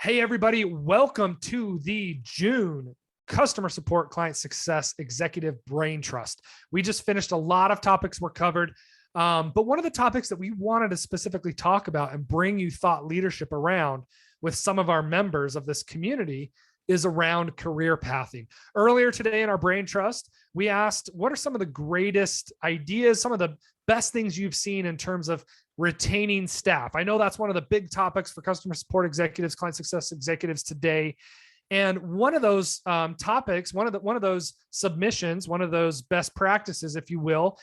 Hey, everybody, welcome to the June Customer Support Client Success Executive Brain Trust. We just finished a lot of topics were covered, but one of the topics that we wanted to specifically talk about and bring you thought leadership around with some of our members of this community is around career pathing. Earlier today in our Brain Trust, we asked, what are some of the greatest ideas, some of the best things you've seen in terms of retaining staff? I know that's one of the big topics for customer support executives, client success executives today. And one of those topics, one of those submissions, one of those best practices, if you will,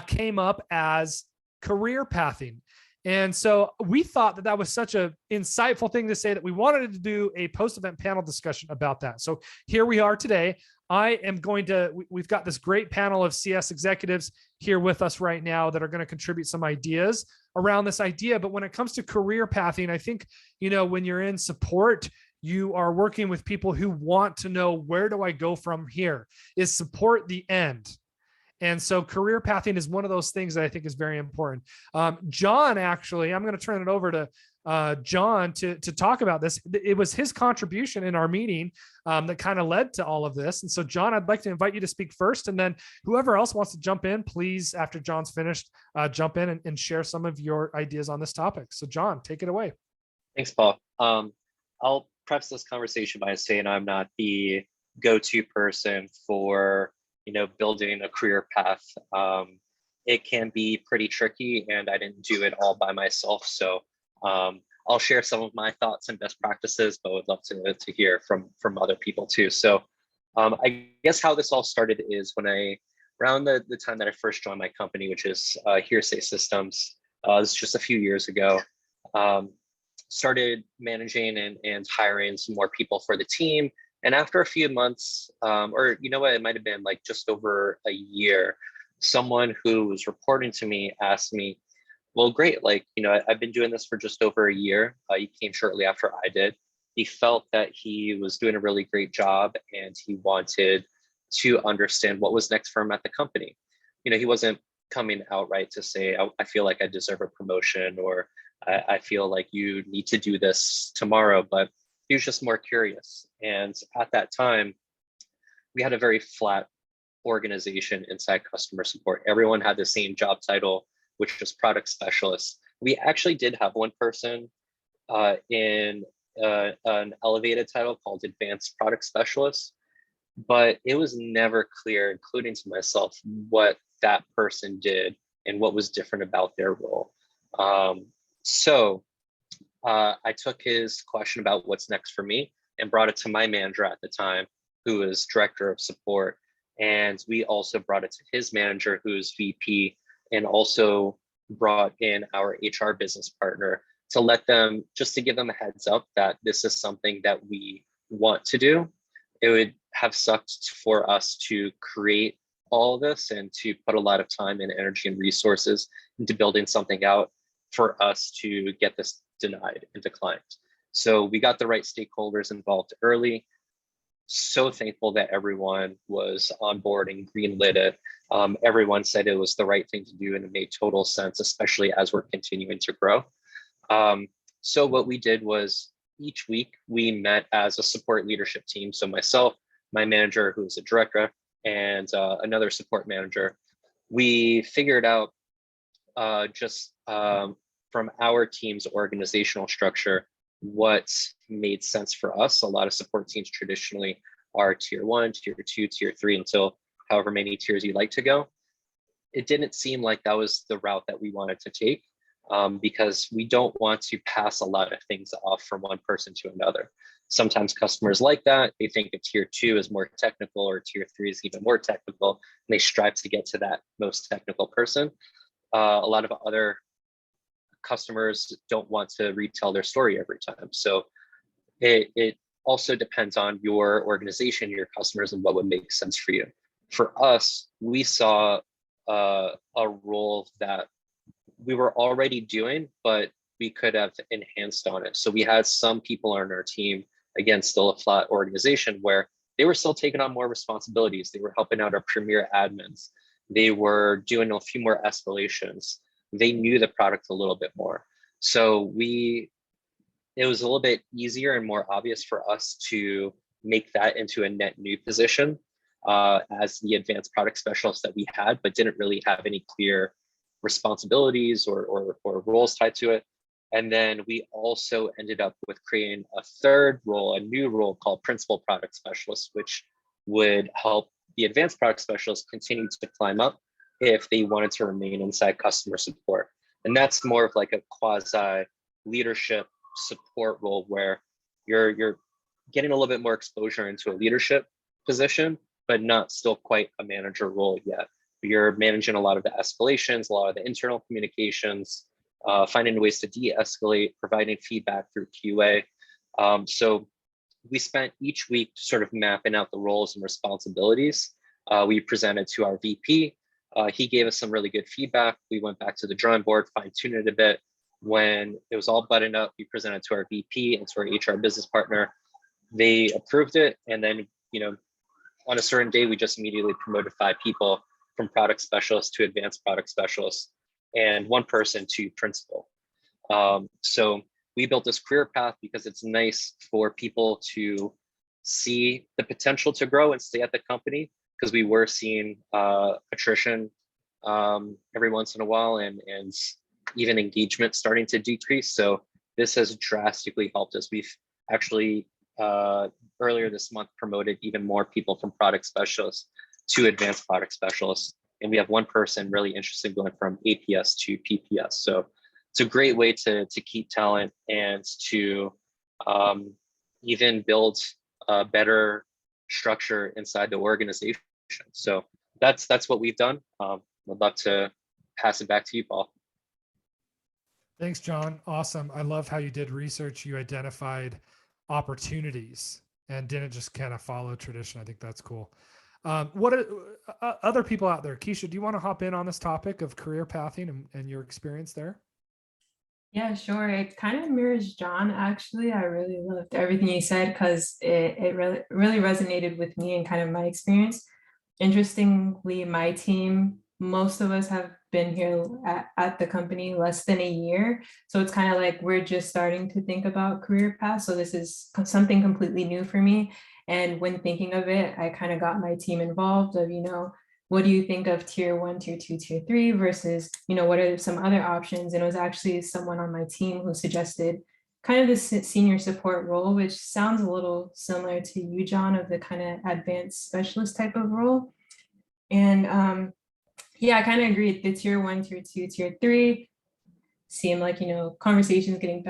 came up as career pathing. And so we thought that that was such an insightful thing to say that we wanted to do a post-event panel discussion about that. So here we are today. We've got this great panel of CS executives here with us right now that are going to contribute some ideas around this idea. But when it comes to career pathing, I think, when you're in support, you are working with people who want to know, where do I go from here? Is support the end? And so career pathing is one of those things that I think is very important. John, actually, I'm going to turn it over to John to talk about this. It was his contribution in our meeting that kind of led to all of this. And so, John, I'd like to invite you to speak first, and then whoever else wants to jump in, please, after John's finished, jump in and share some of your ideas on this topic. So, John, take it away. Thanks, Paul. I'll preface this conversation by saying I'm not the go-to person for building a career path. It can be pretty tricky, and I didn't do it all by myself. So I'll share some of my thoughts and best practices, but would love to hear from other people too. So I guess how this all started is around the time that I first joined my company, which is Hearsay Systems. This is just a few years ago. Started managing and hiring some more people for the team. And after a few months, or it might have been like just over a year, someone who was reporting to me asked me, well, great, I've been doing this for just over a year. He came shortly after I did. He felt that he was doing a really great job, and he wanted to understand what was next for him at the company. He wasn't coming outright to say, I feel like I deserve a promotion, or I feel like you need to do this tomorrow, but he was just more curious. And at that time, we had a very flat organization inside customer support. Everyone had the same job title, which was product specialist. We actually did have one person in an elevated title called advanced product specialist, but it was never clear, including to myself, what that person did and what was different about their role. So I took his question about what's next for me and brought it to my manager at the time, who was director of support. And we also brought it to his manager, who's VP, and also brought in our HR business partner to give them a heads up that this is something that we want to do. It would have sucked for us to create all this and to put a lot of time and energy and resources into building something out for us to get this denied and declined. So we got the right stakeholders involved early. So thankful that everyone was on board and greenlit it. Everyone said it was the right thing to do, and it made total sense, especially as we're continuing to grow. So what we did was, each week we met as a support leadership team. So myself, my manager, who was a director, and another support manager. We figured out from our team's organizational structure what made sense for us. A lot of support teams traditionally are tier 1, tier 2, tier 3, until however many tiers you like to go. It didn't seem like that was the route that we wanted to take, because we don't want to pass a lot of things off from one person to another. Sometimes customers like that. They think a tier 2 is more technical, or tier 3 is even more technical, and they strive to get to that most technical person. A lot of other customers don't want to retell their story every time. So it also depends on your organization, your customers, and what would make sense for you. For us, we saw a role that we were already doing, but we could have enhanced on it. So we had some people on our team, again, still a flat organization, where they were still taking on more responsibilities. They were helping out our premier admins. They were doing a few more escalations. They knew the product a little bit more. So we it was a little bit easier and more obvious for us to make that into a net new position as the advanced product specialist that we had, but didn't really have any clear responsibilities or roles tied to it. And then we also ended up with creating a third role, a new role called principal product specialist, which would help the advanced product specialist continue to climb up if they wanted to remain inside customer support. And that's more of like a quasi leadership support role where you're getting a little bit more exposure into a leadership position, but not still quite a manager role yet. You're managing a lot of the escalations, a lot of the internal communications, finding ways to de-escalate, providing feedback through QA. So we spent each week sort of mapping out the roles and responsibilities. We presented to our VP. He gave us some really good feedback. We went back to the drawing board, fine-tuned it a bit. When it was all buttoned up, we presented to our VP and to our HR business partner. They approved it. And then, on a certain day, we just immediately promoted 5 people from product specialist to advanced product specialist and 1 person to principal. So we built this career path because it's nice for people to see the potential to grow and stay at the company, because we were seeing attrition every once in a while and even engagement starting to decrease. So this has drastically helped us. We've actually earlier this month promoted even more people from product specialists to advanced product specialists. And we have 1 person really interested in going from APS to PPS. So it's a great way to keep talent and to even build a better structure inside the organization. So that's what we've done. I'd love to pass it back to you, Paul. Thanks, John. Awesome. I love how you did research. You identified opportunities and didn't just kind of follow tradition. I think that's cool. What are other people out there? Keisha, do you want to hop in on this topic of career pathing and your experience there? Yeah, sure. It kind of mirrors John, actually. I really loved everything he said because it really resonated with me and kind of my experience. Interestingly, my team, most of us have been here at the company less than a year. So it's kind of like we're just starting to think about career paths. So this is something completely new for me. And when thinking of it, I kind of got my team involved of, what do you think of tier 1, tier 2, tier 3 versus, what are some other options? And it was actually someone on my team who suggested kind of this senior support role, which sounds a little similar to you, John, of the kind of advanced specialist type of role. And yeah, I kind of agree. The tier 1, tier 2, tier 3 seem like, conversations getting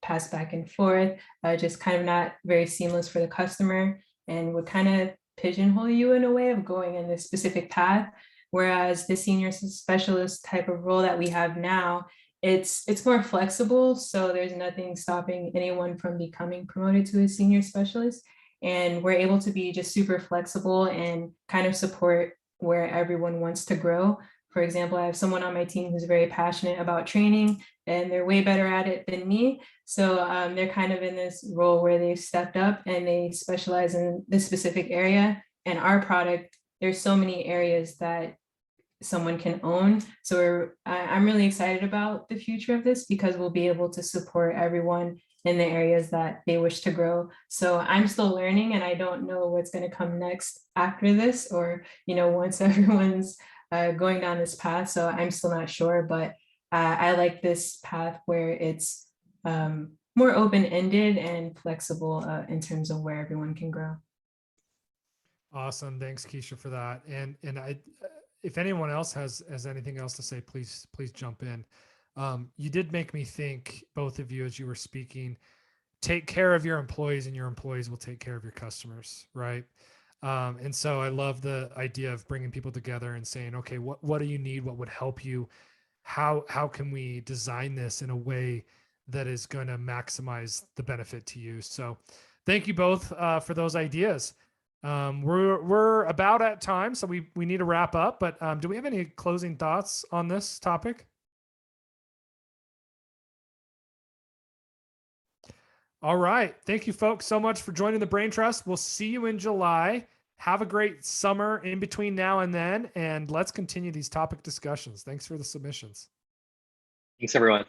passed back and forth, just kind of not very seamless for the customer, and would kind of pigeonhole you in a way of going in this specific path. Whereas the senior specialist type of role that we have now, it's more flexible. So there's nothing stopping anyone from becoming promoted to a senior specialist. And we're able to be just super flexible and kind of support where everyone wants to grow. For example, I have someone on my team who's very passionate about training and they're way better at it than me. So they're kind of in this role where they've stepped up and they specialize in this specific area. And our product, there's so many areas that someone can own. So I'm really excited about the future of this because we'll be able to support everyone in the areas that they wish to grow. So I'm still learning and I don't know what's going to come next after this, or, once everyone's going down this path. So I'm still not sure, but I like this path where it's more open-ended and flexible in terms of where everyone can grow. Awesome. Thanks, Keisha, for that. And I, if anyone else has anything else to say, please jump in. You did make me think, both of you, as you were speaking, take care of your employees and your employees will take care of your customers, right? And so I love the idea of bringing people together and saying, okay, what do you need? What would help you? How can we design this in a way that is going to maximize the benefit to you? So thank you both for those ideas. We're about at time, so we need to wrap up, but do we have any closing thoughts on this topic? All right. Thank you folks so much for joining the Brain Trust. We'll see you in July. Have a great summer in between now and then, and let's continue these topic discussions. Thanks for the submissions. Thanks, everyone.